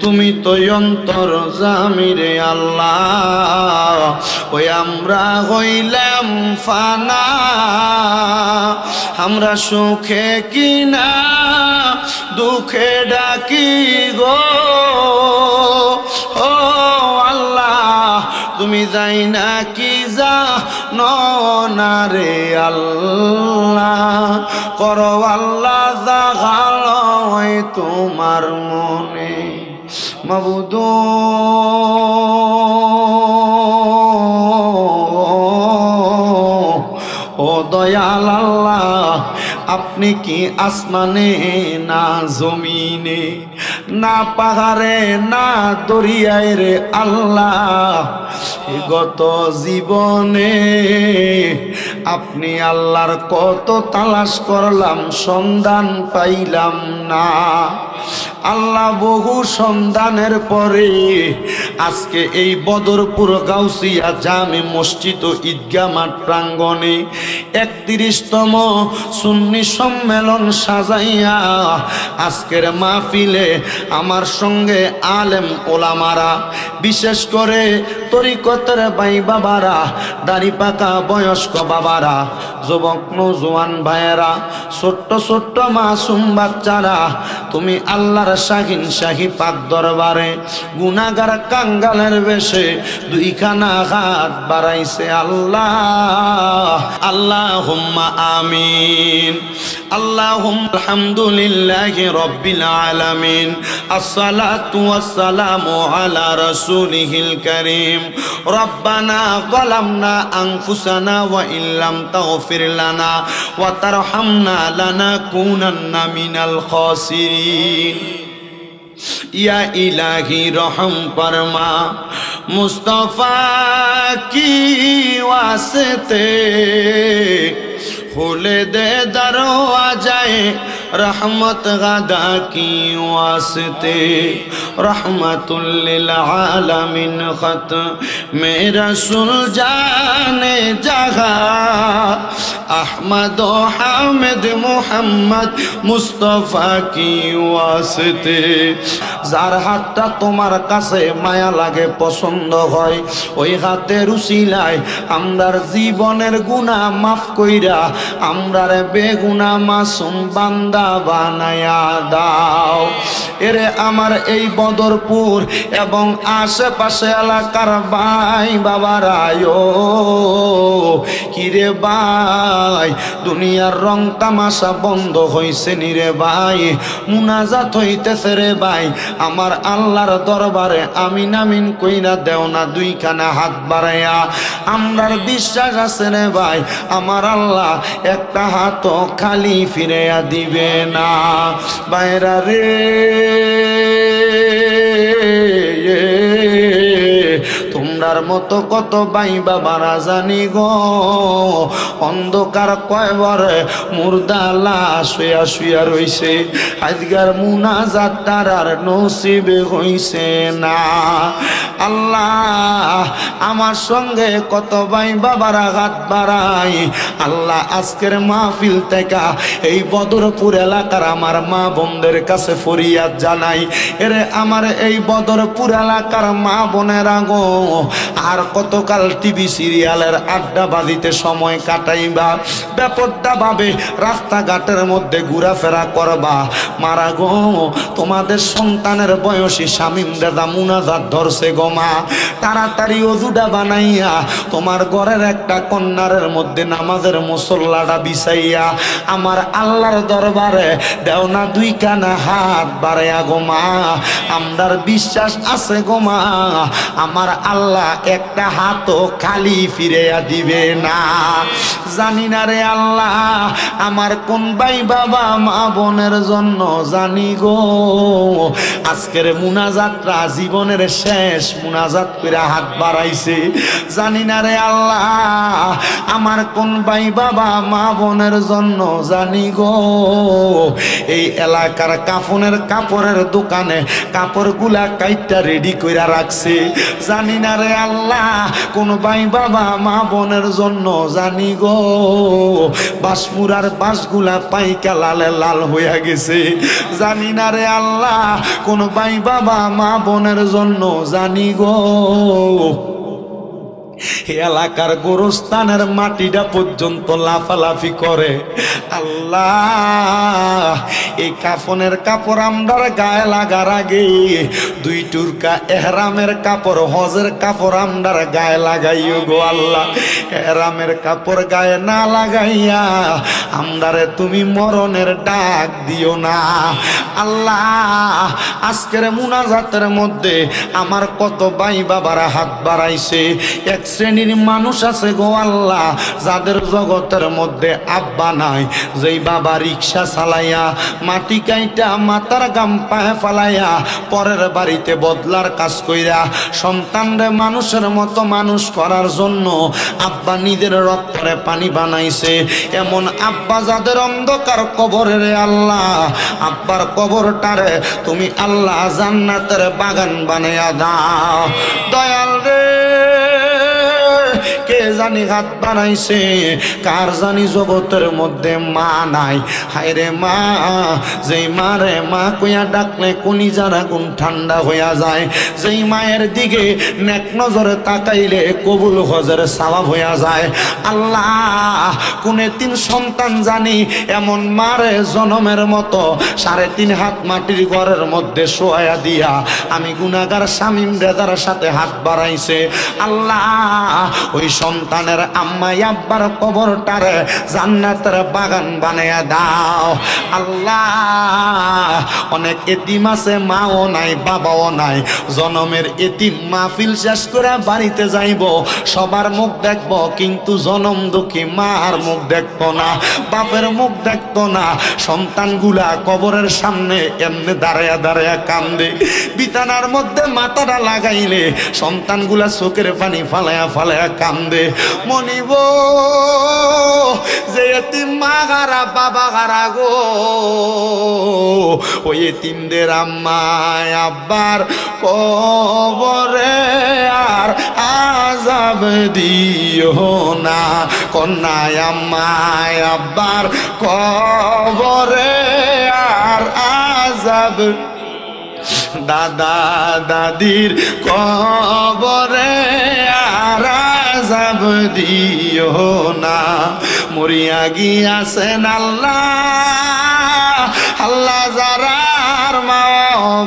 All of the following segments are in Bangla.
তুমি তো অন্তর্যামী রে আল্লাহ। ওই আমরা হইলাম ফানা, আমরা সুখে কিনা দুঃখে ডাকি গো। ও আল্লাহ তুমি যাই না কি জানো না রে আল্লাহ, করো আল্লাহ জাগালো তোমার মনে মাবুদ। ও দয়াল আল্লাহ আপনি কি আসমানে না জমিনে, না পাহাড়ে না দরিয়ায় রে আল্লাহ, গত জীবনে আপনি আল্লাহর কত তালাশ করলাম সন্ধান পাইলাম না। আল্লাহ বহু সন্ধানের পরে আজকে এই বদরপুর গাউসিয়া জামে মসজিদ ও ঈদগাহ মাঠ প্রাঙ্গণে 31তম সুন্নি সম্মেলন সাজাইয়া আজকের মাহফিলে আমার সঙ্গে আলেম ওলামারা, বিশেষ করে তরিকতের ভাই বাবারা, দাড়ি পাকা বয়স্ক বাবারা, যুবক নৌজওয়ান ভাইয়েরা, ছোট্ট ছোট্ট মাসুম বাচ্চারা, তুমি আল্লাহর শাহিন শাহী পাক দরবারে গুনাহগার কাঙ্গালের বেশে দুইখানা হাত বাড়াইছে আল্লাহ। আল্লাহুম্মা আমিন। আল্লাহুম্মা আলহামদুলিল্লাহি রাব্বিল আলামিন, আসসালাতু ওয়াসসালামু আলা রাসূলিহিল কারীম। রব্বানা যালামনা আনফুসানা ওয়া ইল্লাম তাগফির লানা ওয়া তারহামনা লানাকুনান্না মিনাল খাসিরিন। या इलाही रहम फरमा मुस्तफा की वास्ते, खोले दे दरवाज़े रहमत गदा की वास्ते। रहमतुल लिल आलमीन खत मेरा सुल जाने जहा अहमद हामिद मुहम्मद मुस्तफा की वास्ते। যার হাতটা তোমার কাছে মায়া লাগে পছন্দ হয়, ওই হাতের উসিলায় আমরার জীবনের গুনাহ মাফ কইরা আমরার বেগুনাহ মাসুম বান্দা বানায়া দাও। এরে আমার এই বদরপুর এবং আশেপাশে এলাকার ভাই বাবারায়ো, কিরে ভাই দুনিয়ার রং তামাশা বন্ধ হইছে নি রে ভাই, মুনাজাত হইতেছে রে ভাই, আমার আল্লাহর দরবারে আমিন আমিন কইরা দেও না দুইখানা হাত বাড়াইয়া। আমরার বিশ্বাস আছে রে ভাই আমার আল্লাহ একটা হাত খালি ফিরাইয়া দিবে না। বাইরা রে তোমরার মতো কত ভাই বাবারা জানি গো, অন্ধকার কয়বারে মুর্দা লাশ শুয়া শুয়া রইছে, আজকার মুনাজাত তারার নসিবে হইছে না। আল্লাহ আমার সঙ্গে কত ভাই বাবারা হাত বাড়াই, আল্লাহ আজকের মাহফিল থেকে এই বদরপুর এলাকার আমার মা বোনদের কাছে ফরিয়াদ জানাই, এরে আমার এই বদরপুর এলাকার মা বোনেরা গো, আর কতকাল টিভি সিরিয়ালের আড্ডা বাজিতে সময় কাটাইবা, বেপরদা ভাবে রাস্তাঘাটের মধ্যে ঘোরাফেরা করবা, মারা গো তোমাদের সন্তানের বয়সী শামিম দাদা মুনাজাত ধরছে গো মা, তাড়াতাড়ি ওযুটা বানাইয়া তোমার ঘরের একটা কন্যারের মধ্যে নামাজের মুসল্লাটা বিছাইয়া আমার আল্লাহর দরবারে দেও না দুইখানা হাত বাড়াইয়া গো মা। আমরার বিশ্বাস আছে গো মা আমার আল্লাহ একটা হাতও খালি ফিরাইয়া দিবে না। জানি না রে আল্লাহ আমার কোন ভাই বাবা মা বোনের জন্য জানি গো আজকের মুনাজাতটা জীবনের শেষ মুনাজাত করে হাত বাড়াইছে, জানি না রে আল্লাহ আমার কোন ভাই বাবা মা বোনের জন্য জানি গো এই এলাকার কাফনের কাপড়ের দোকানে কাপড়গুলা কাইটটা রেডি কইরা রাখছে, জানি না রে আল্লাহ আল্লাহ কোন ভাই বাবা মা বোনের জন্য জানি গো বাসমুরার বাসগুলা পাইকা লালে লাল হইয়া গেছে, জানি না রে আল্লাহ কোন ভাই বাবা মা বোনের জন্য জানি গো এলাকার গোরস্থানের মাটিটা পর্যন্ত লাফালাফি করে। আল্লাহ এই কাফনের কাপড় আমরার গায়ে লাগার আগে দুই টুরকা এহরামের কাপড় হজের কাপড় আমরার গায়ে লাগাইও গো আল্লাহ। এহরামের কাপড় গায়ে না লাগাইয়া আমরারে তুমি মরণের ডাক দিও না আল্লাহ। আজকের মুনাজাতের মধ্যে আমার কত ভাই বাবারা হাত বাড়াইছে। এক শ্রেণীর মানুষ আছে গো আল্লাহ যাদের জগতের মধ্যে আব্বা নাই, যেই বাবা রিক্সা চালাইয়া মাটি কাইটা মাথার গাম পায়ে ফালাইয়া পরের বাড়িতে বদলার কাজ কইরা সন্তানরে মানুষের মতো মানুষ করার জন্য আব্বা নিজের রক্তরে পানি বানাইছে। এমন আব্বা যাদের অন্ধকার কবরে রে আল্লাহ, আব্বার কবরটারে তুমি আল্লাহ জান্নাতের বাগান বানাইয়া দাও দয়াল রে। কে জানি হাত বানাইছে, কার জানি জগতের মধ্যে মা নাই। হায়রে মা, যেই মারে মা কইয়া ডাকলে কলিজার আগুন ঠান্ডা হইয়া যায়, যেই মায়ের দিকে নেক নজরে তাকাইলে কবুল হজের সওয়াব হইয়া যায়। আল্লাহ কোনে তিন সন্তান জানি এমন মারে জনমের মতো 3.5 হাত মাটির ঘরের মধ্যে শোয়া দিয়া আমি গুনাহগার শামীম রেজার সাথে হাত বাড়াইছে। আল্লাহ ওই সন্তানের আম্মা আব্বার কবরটারে জান্নাতের বাগান বানাইয়া দাও আল্লাহ। অনেক এতিম আছে, মাও নাই বাবাও নাই, জনমের এতিম মাহফিল শেষ করে বাড়িতে যাইব, সবার মুখ দেখবো কিন্তু জনম দুঃখী মার মুখ দেখতো না, বাপের মুখ দেখতো না। সন্তানগুলা কবরের সামনে এমনি দাঁড়ায়া দাঁড়ায়া কান্দে, বিছানার মধ্যে মাথাটা লাগাইলে সন্তানগুলা চোখের পানি ফালায়া ফালায়া কান্দে। মনিব যে এতিম মা গারা বাবা গারা গো, ওই এতিমদের আম্মায় আব্বার কবরে আর আযাব দিও না, কন্যায় আম্মায় আব্বার কবরে আর আযাব, দাদা দাদির কবরে আর আযাব দিও না। মরিয়া গিয়াছেন আল্লাহ, আল্লাহ যারার মা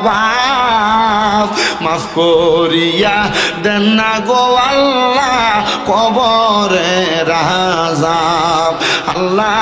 বাপ মাফ করিয়া দেন না গো আল্লাহ কবরের আযাব। আল্লাহ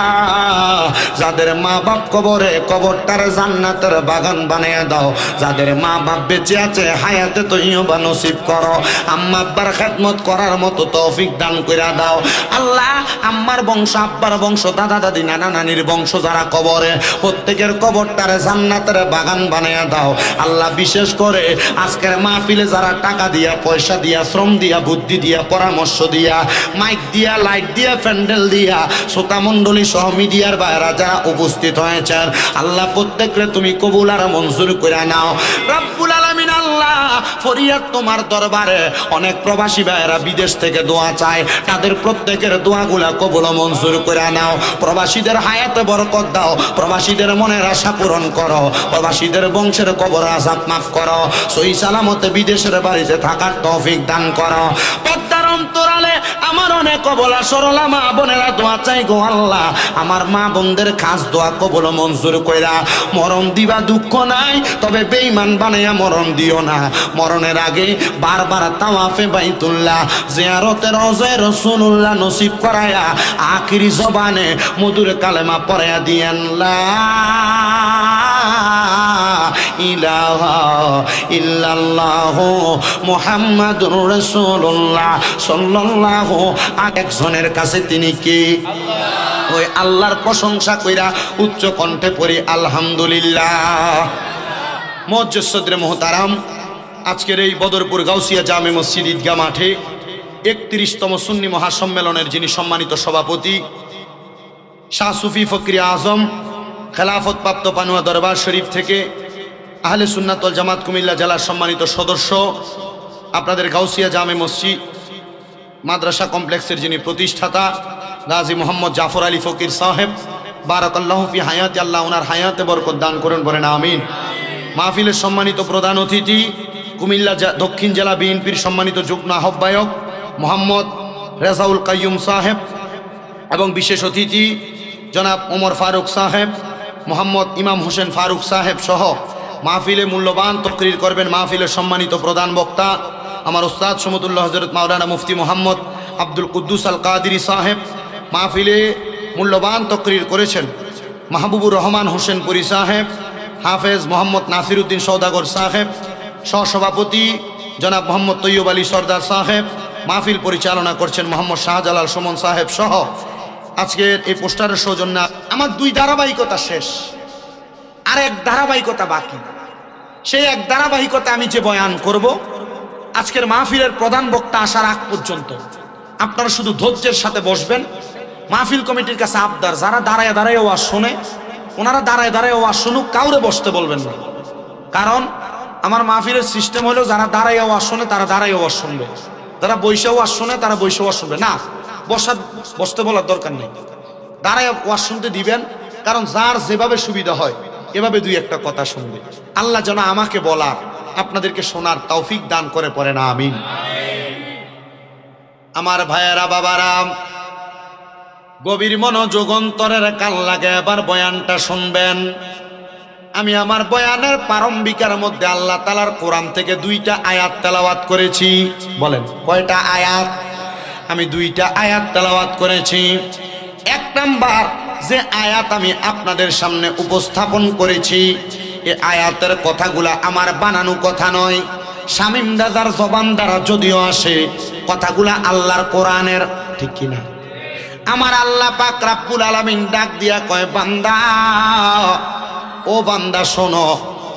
যাদের মা বাপ কবরে, কবরটার জান্নাতের বাগান বানিয়ে দাও। যাদের মা বাপ বেঁচে আছে হায়াতে তৈয়বা নসিব করো। আম্মা আব্বার খেদমত করার মতো তৌফিক দান করে দাও আল্লাহ। আম্মার বংশ, আব্বার বংশ, দাদা দাদি, নানা নানির বংশ যারা কবরে, প্রত্যেকের কবরটারে জান্নাতের বাগান বানিয়ে দাও আল্লাহ। বিশেষ করে আজকের মাহফিলে যারা টাকা দিয়া, পয়সা দিয়া, শ্রম দিয়া, বুদ্ধি দিয়া, পরামর্শ দিয়া, মাইক দিয়া, লাইট দিয়া, প্যান্ডেল দিয়া, শ্রোতা মণ্ডলী সহ মিডিয়ার বাইরা যারা উপস্থিত হয়েছেন আল্লাহ প্রত্যেকরে তুমি কবুল আর মঞ্জুর করে নাও রব্বুল আলামিন। আল্লাহ ফরিয়াদ তোমার দরবারে, অনেক প্রবাসী ভাইয়েরা বিদেশ থেকে দোয়া চায়, তাদের প্রত্যেকের দোয়াগুলা কবুল মঞ্জুর করে নাও। প্রবাসীদের হায়াতে বরকত দাও, প্রবাসীদের মনের আশা পূরণ করো, প্রবাসীদের বংশের কবর আযাব মাফ করো, সহি সালামতে বিদেশের বাড়িতে থাকার তৌফিক দান করো। পদ্মার অন্তরালে আমার অনেক কবলা সরলা মা বোনেরা দোয়া চাই গো আল্লাহ। আমার মা বোনদের খাস দোয়া কবুল মঞ্জুর কইরা, মরণ দিবা দুঃখ নাই, তবে বেঈমান বানাইয়া মরণ দিও না। মরণের আগে বারবার তাওয়াফে বাইতুল্লাহ, জিয়ারতে রওজা রাসূলুল্লাহ নসিব করায়া আখিরি জবানে মধুর কালেমা পড়ায়া দিয়েন লা ইলাহা ইল্লাল্লাহু মুহাম্মাদুর রাসূলুল্লাহ সাল্লাল্লাহু। একজনের কাছে তিনি কে? আল্লাহ। ওই আল্লাহর প্রশংসা কইরা উচ্চ কণ্ঠে পড়ি আলহামদুলিল্লাহ। মুআজ্জিজ সদরে মুহতারাম, আজকের এই বদরপুর গাউসিয়া জামে মসজিদ ঈদগাহ মাঠে 31তম সুন্নি মহাসম্মেলনের যিনি সম্মানিত সভাপতি, শাহ সুফি ফকরি আজম খেলাফত প্রাপ্ত পানুয়া দরবার শরীফ থেকে আহলে সুন্নাত ওয়াল জামাত কুমিল্লা জেলার সম্মানিত সদস্য আপনাদের গাউসিয়া জামে মসজিদ মাদ্রাসা কমপ্লেক্সের যিনি প্রতিষ্ঠাতা গাজী মোহাম্মদ জাফর আলী ফকির সাহেব, বারাকাল্লাহু ফি হায়াতি, আল্লাহ ওনার হায়াতে বরকত দান করেন, বলেন আমিন। মাহফিলের সম্মানিত প্রধান অতিথি কুমিল্লা দক্ষিণ জেলা বিএনপির সম্মানিত যুগ্ম আহ্বায়ক মোহাম্মদ রেজাউল কাইয়ুম সাহেব এবং বিশেষ অতিথি জনাব ওমর ফারুক সাহেব, মোহাম্মদ ইমাম হোসেন ফারুক সাহেব সহ মাহফিলে মূল্যবান তকরির করবেন মাহফিলের সম্মানিত প্রধান বক্তা আমার উস্তাদ সমতুল্লাহ হযরত মাওলানা মুফতি মোহাম্মদ আব্দুল কুদ্দুস আল কাদিরি সাহেব। মাহফিলে মূল্যবান তকরির করেছেন মাহবুবুর রহমান হোসেন পুরী সাহেব, হাফেজ মোহাম্মদ নাসিরউদ্দিন সওদাগর সাহেব, সহসভাপতি জনাব মোহাম্মদ তৈয়ব আলী সরদার সাহেব। মাহফিল পরিচালনা করছেন মোহাম্মদ শাহজালাল সুমন সাহেব সহ আজকের এই পোস্টারের সৌজন্য। আমার দুই ধারাবাহিকতা শেষ, আর এক ধারাবাহিকতা বাকি। সেই এক ধারাবাহিকতা আমি যে বয়ান করব আজকের মাহফিলের প্রধান বক্তা আসার আগ পর্যন্ত আপনারা শুধু ধৈর্যের সাথে বসবেন। মাহফিল কমিটির কাছে আবদার, যারা দাঁড়ায় দাঁড়ায় ওয়াজ শোনে ওনারা দাঁড়ায় দাঁড়ায় ওয়াজ শুনুক, কাউরে বসতে বলবেন না। কারণ আমার মাহফিলের সিস্টেম হলো যারা দাঁড়ায় ওয়াজ শোনে তারা দাঁড়ায় ওয়াজ শুনবে, যারা বৈশা ওয়াজ শোনে তারা বৈশা ওয়াজ শুনবে না। বসতে বলার দরকার নেই, দাঁড়ায় ওয়াজ শুনতে দিবেন। কারণ যার যেভাবে সুবিধা হয় এভাবে দুই একটা কথা শুনবে। আল্লাহ যেন আমাকে বলার আপনাদেরকে শোনার তৌফিক দান করে, পড়ে না আমিন। আমার ভাইয়েরা বাবারা, গভীর মনোযোগ অন্তরের কান লাগে এবার বয়ানটা শুনবেন। আমি আমার বয়ানের প্রারম্ভিকার মধ্যে আল্লাহ তাআলার কোরআন থেকে দুইটা আয়াত তেলাওয়াত করেছি। বলেন কয়টা আয়াত? আমি দুইটা আয়াত তেলাওয়াত করেছি। এক নাম্বার যে আয়াত আমি আপনাদের সামনে উপস্থাপন করেছি, এই আয়াতের কথাগুলা আমার বানানো কথা নয়, শামীম দাদার জবান দ্বারা যদিও আসে, কথাগুলা আল্লাহর কোরআনের, ঠিক কিনা? আমার আল্লাহ পাক রব্বুল আলামিন ডাক দিয়া কয়, বান্দা ও বান্দা শোনো,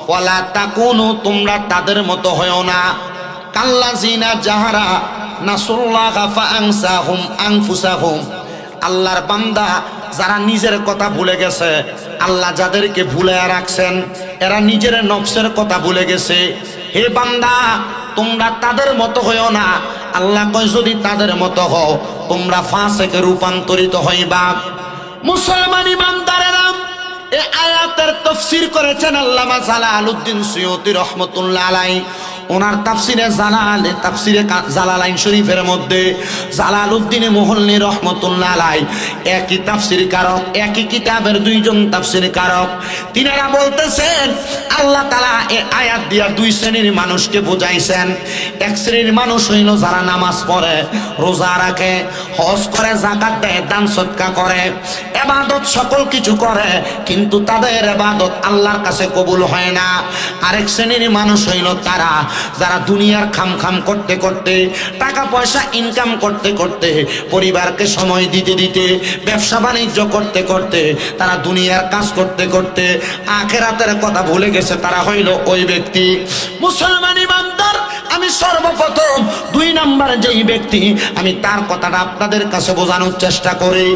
ওয়ালা তাকুনু, তোমরা তাদের মতো হয়ো না, কাল্লাযিনা যাহারা নাসুল্লাহা ফাআনসাহুম আনফুসাহুম, আল্লাহর বান্দা যারা নিজের কথা ভুলে গেছে, আল্লাহ যাদেরকে ভুলে রাখছেন এরা নিজের নফসের কথা ভুলে গেছে। হে বান্দা তোমরা তাদের মতো হইও না। আল্লাহ কয় যদি তাদের মতো হও তোমরা ফাসিকে রূপান্তরিত হইবা। মুসলমান ইমানদারেরা, এই আয়াতের তাফসীর করেছেন আল্লামা জালালউদ্দিন সুয়ুতী রাহমাতুল্লাহ আলাইহি। ওনার তাফসিরে জালালাইন শরীফের মধ্যে জালালউদ্দিন মুহল্লি রহমতুল্লাহ আলাইহি একই তাফসির কারক, একই কিতাবের দুইজন তাফসির কারক। তিনারা বলতেছেন আল্লাহ তাআলা এই আয়াত দিয়া দুই শ্রেণীর মানুষকে বুঝাইছেন। এক শ্রেণীর মানুষ হইল যারা নামাজ পড়ে, রোজা রাখে, হজ করে, যাকাত দেয়, দান সদকা করে, ইবাদত সকল কিছু করে, কিন্তু তাদের ইবাদত আল্লাহর কাছে কবুল হয় না। আরেক শ্রেণীর মানুষ হইল তারা যারা দুনিয়ার খাম করতে করতে, টাকা পয়সা ইনকাম করতে করতে, পরিবারকে সময় দিতে দিতে, ব্যবসা বাণিজ্য করতে করতে, তারা দুনিয়ার কাজ করতে করতে আখিরাতের কথা ভুলে গেছে। তারা হইল ওই ব্যক্তি। মুসলমান ইমানদার, আমি সর্বপ্রথম দুই নাম্বার যেই ব্যক্তি আমি তার কথাটা আপনাদের কাছে বোঝানোর চেষ্টা করি।